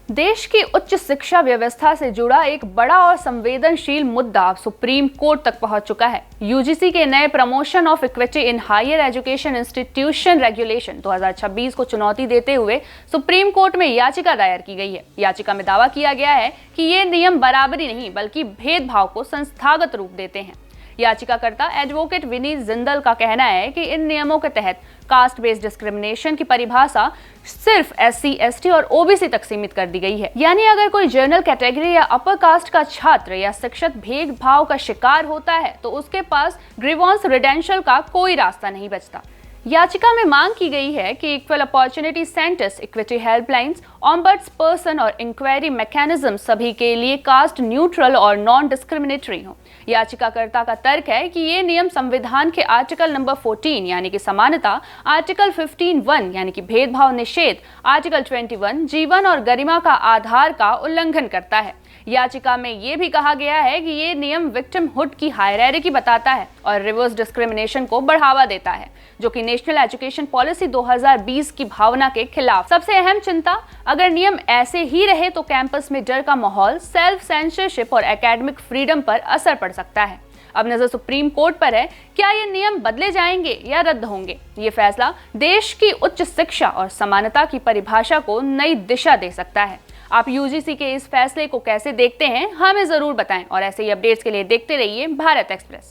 देश की उच्च शिक्षा व्यवस्था से जुड़ा एक बड़ा और संवेदनशील मुद्दा सुप्रीम कोर्ट तक पहुंच चुका है। यूजीसी के नए promotion of equity in higher education institution regulation 2026 को चुनौती देते हुए सुप्रीम कोर्ट में याचिका दायर की गई है। याचिका में दावा किया गया है कि ये नियम बराबरी नहीं बल्कि भेदभाव को संस्थागत रूप देते हैं। याचिकाकर्ता एडवोकेट विनीत जिंदल का कहना है कि इन नियमों के तहत कास्ट बेस्ड डिस्क्रिमिनेशन की परिभाषा सिर्फ SC, ST और OBC तक सीमित कर दी गई है। यानी अगर कोई जनरल कैटेगरी या अपर कास्ट का छात्र या शिक्षक भेदभाव का शिकार होता है तो उसके पास ग्रीवेंस रिडेंशल का कोई रास्ता नहीं बचता। याचिका में मांग की गई है कि equal opportunity centres, equity helplines, ombudsperson और इंक्वायरी मैकेनिज्म सभी के लिए कास्ट न्यूट्रल और नॉन डिस्क्रिमिनेटरी हो। याचिकाकर्ता का तर्क है कि ये नियम संविधान के आर्टिकल नंबर 14 यानी कि समानता, आर्टिकल 15(1) यानी कि भेदभाव निषेध, आर्टिकल 21 जीवन और गरिमा का आधार का उल्लंघन करता है। याचिका में ये भी कहा गया है कि ये नियम विक्टिमहुड की हायरार्की बताता है और रिवर्स डिस्क्रिमिनेशन को बढ़ावा देता है, जो कि नेशनल एजुकेशन पॉलिसी 2020 की भावना के खिलाफ। सबसे अहम चिंता, अगर नियम ऐसे ही रहे तो कैंपस में डर का माहौल, सेल्फ सेंसरशिप और एकेडमिक फ्रीडम पर असर पड़ सकता है। अब नजर सुप्रीम कोर्ट पर है, क्या ये नियम बदले जाएंगे या रद्द होंगे। ये फैसला देश की उच्च शिक्षा और समानता की परिभाषा को नई दिशा दे सकता है। आप यूजीसी के इस फैसले को कैसे देखते हैं, हमें जरूर बताएं और ऐसे ही अपडेट्स के लिए देखते रहिए भारत एक्सप्रेस।